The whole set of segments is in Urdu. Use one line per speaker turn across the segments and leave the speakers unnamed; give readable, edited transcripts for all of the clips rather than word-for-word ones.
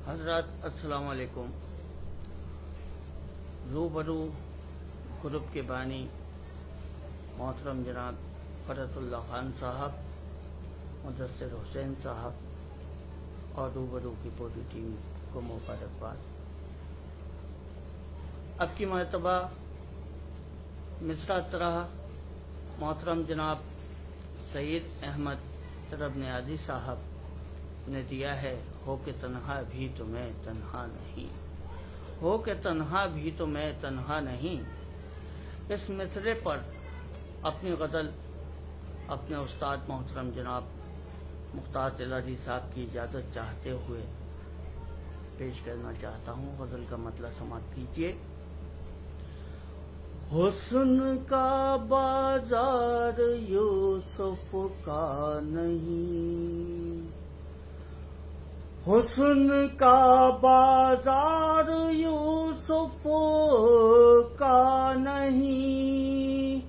حضرات السلام علیکم. روبرو گروپ کے بانی محترم جناب فرت اللہ خان صاحب، مدثر حسین صاحب اور روبرو کی پوری ٹیم کو مبارکباد. اب کی مرتبہ مصرع طرح محترم جناب سعید احمد رب نیازی صاحب نے دیا ہے. ہو کہ تنہا بھی تو میں تنہا نہیں، ہو کہ تنہا بھی تو میں تنہا نہیں. اس مصرعے پر اپنی غزل اپنے استاد محترم جناب مختار تلاری صاحب کی اجازت چاہتے ہوئے پیش کرنا چاہتا ہوں. غزل کا مطلب سماعت کیجیے. حسن کا بازار یوسف کا نہیں، حسن کا بازار یوسف کا نہیں،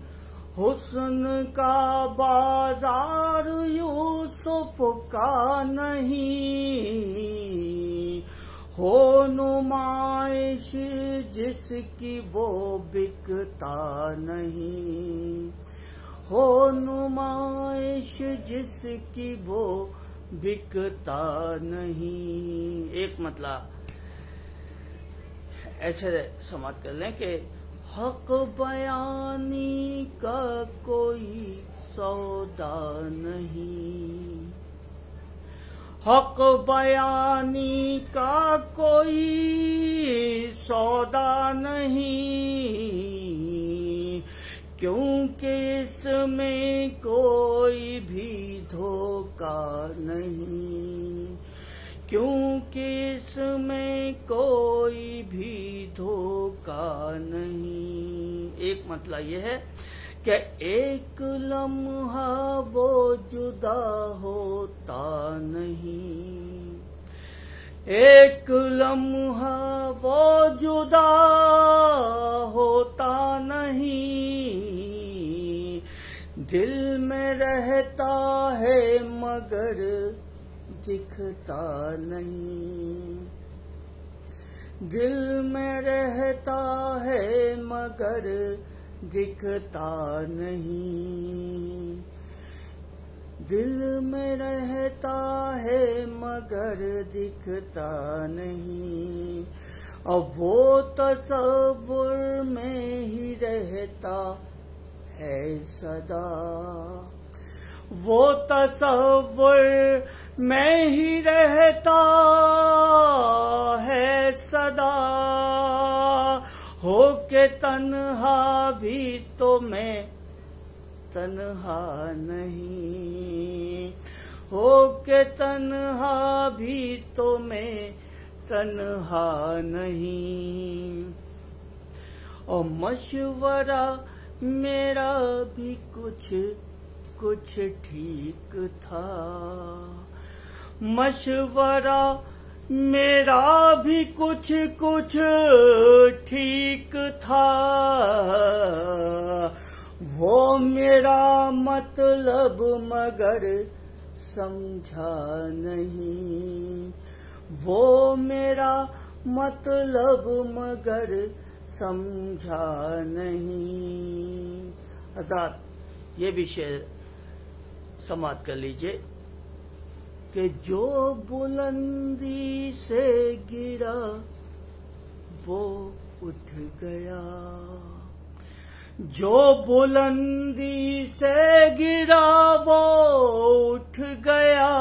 حسن کا بازار یوسف کا نہیں. ہو نمائش جس کی وہ بکتا نہیں، ہو نمائش جس کی وہ بکتا نہیں. ایک مطلب ایسے سماعت کر لیں کہ حق بیانی کا کوئی سودا نہیں، حق بیانی کا کوئی سودا نہیں. کیونکہ اس میں کوئی بھی دھوکہ نہیں، کیونکہ اس میں کوئی بھی دھوکہ نہیں. ایک مطلب یہ ہے کہ ایک لمحہ وہ جدا ہوتا نہیں، ایک لمحہ وہ جدا ہوتا نہیں. دل میں رہتا ہے مگر دکھتا نہیں، دل میں رہتا ہے مگر دکھتا نہیں، دل میں رہتا ہے مگر دکھتا نہیں. اب وہ تصور میں ہی رہتا ہے سدا، وہ تصور میں ہی رہتا ہے سدا. ہو کہ تنہا بھی تو میں تنہا نہیں، ہو کہ تنہا بھی تو میں تنہا نہیں. اور مشورہ میرا بھی کچھ ٹھیک تھا، مشورہ میرا بھی کچھ ٹھیک تھا. وہ میرا مطلب مگر سمجھا نہیں، وہ میرا مطلب مگر سمجھا نہیں. حضرات یہ بھی شعر سماعت کر لیجئے کہ جو بلندی سے گرا وہ اٹھ گیا، جو بلندی سے گرا وہ اٹھ گیا.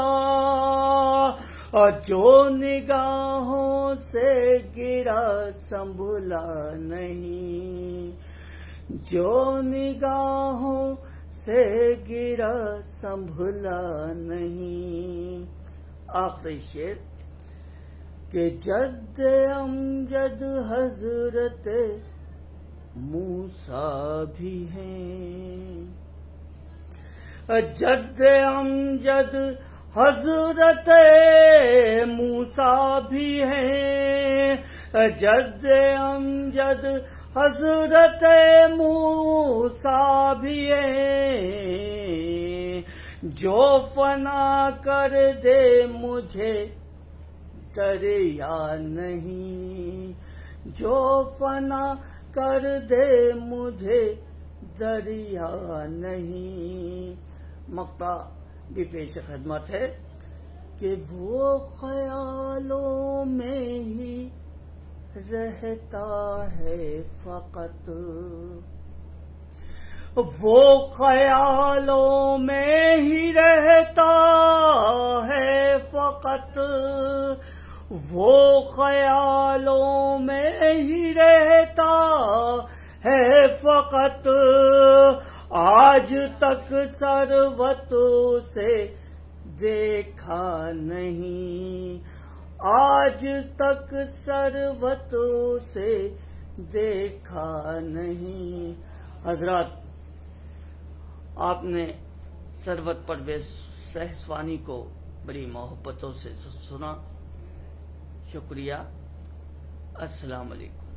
اور جو نگاہوں سے گرا سنبھلا نہیں، جو نگاہوں سے گرا سنبھلا نہیں. آخری شعر کہ جد امجد حضرت موسیٰ بھی ہیں، جد امجد حضرت موسیٰ بھی ہیں، جد امجد حضرت موسیٰ بھی ہیں. جو فنا کر دے مجھے دریا نہیں، جو فنا کر دے مجھے دریا نہیں۔ مقطع بھی پیش خدمت ہے کہ وہ خیالوں میں ہی رہتا ہے فقط، وہ خیالوں میں ہی رہتا ہے فقط، وہ خیالوں میں ہی رہتا ہے فقط، آج تک ثروت سے دیکھا نہیں، آج تک ثروت سے دیکھا نہیں۔ حضرات، آپ نے ثروت پرویز سہسوانی کو بڑی محبتوں سے سنا، شکریہ، السلام علیکم۔